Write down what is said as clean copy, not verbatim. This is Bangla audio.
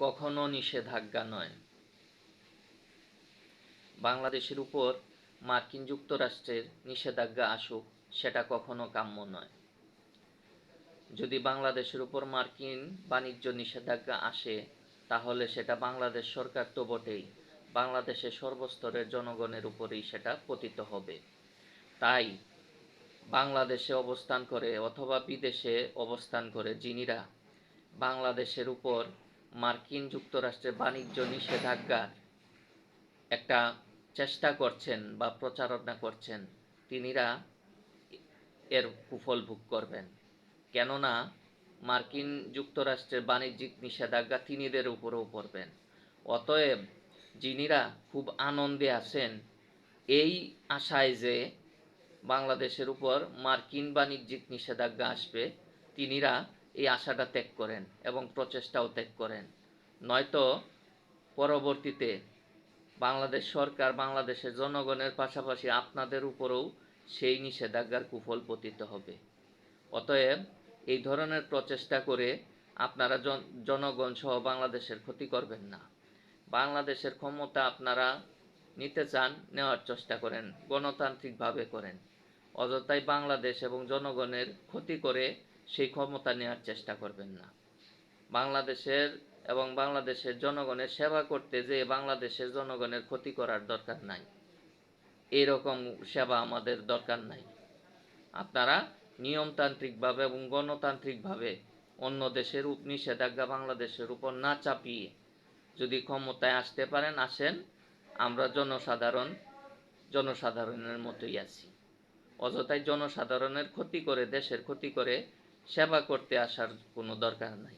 কখনো নিষেধাজ্ঞা নয়। বাংলাদেশের উপর মার্কিন যুক্তরাষ্ট্রের নিষেধাজ্ঞা আসুক, সেটা কখনো কাম্য নয়। যদি বাংলাদেশের উপর মার্কিন বাণিজ্য নিষেধাজ্ঞা আসে, তাহলে সেটা বাংলাদেশ সরকার তো বটেই, বাংলাদেশের সর্বস্তরের জনগণের উপরেই সেটা পতিত হবে। তাই বাংলাদেশে অবস্থান করে অথবা বিদেশে অবস্থান করে যিনিরা বাংলাদেশের উপর মার্কিন যুক্তরাষ্ট্রের বাণিজ্য নিষেধাজ্ঞার একটা চেষ্টা করছেন বা প্রচারণা করছেন, তিনিরা এর কুফল ভোগ করবেন। কেননা মার্কিন যুক্তরাষ্ট্রের বাণিজ্যিক নিষেধাজ্ঞা তিনিদের উপরেও পড়বেন। অতএব যিনিরা খুব আনন্দে আছেন এই আশায় যে বাংলাদেশের উপর মার্কিন বাণিজ্যিক নিষেধাজ্ঞা আসবে, তিনিরা এই আশাটা ত্যাগ করেন এবং প্রচেষ্টাও ত্যাগ করেন। নয়তো পরবর্তীতে বাংলাদেশ সরকার বাংলাদেশের জনগণের পাশাপাশি আপনাদের উপরেও সেই নিষেধাজ্ঞার কুফল পতিত হবে। অতএব এই ধরনের প্রচেষ্টা করে আপনারা জনগণ সহ বাংলাদেশের ক্ষতি করবেন না। বাংলাদেশের ক্ষমতা আপনারা নিতে চান, নেওয়ার চেষ্টা করেন, গণতান্ত্রিকভাবে করেন। অযথাই বাংলাদেশ এবং জনগণের ক্ষতি করে সেই ক্ষমতা নেওয়ার চেষ্টা করবেন না। বাংলাদেশের এবং বাংলাদেশের জনগণের সেবা করতে যে বাংলাদেশের জনগণের ক্ষতি করার দরকার নাই, এইরকম সেবা আমাদের দরকার নাই। আপনারা নিয়মতান্ত্রিকভাবে এবং গণতান্ত্রিকভাবে অন্য দেশের নিষেধাজ্ঞা বাংলাদেশের উপর না চাপিয়ে যদি ক্ষমতায় আসতে পারেন, আসেন। আমরা জনসাধারণের মতোই আছি। অযথাই জনসাধারণের ক্ষতি করে, দেশের ক্ষতি করে সেবা করতে আসার কোনো দরকার নাই।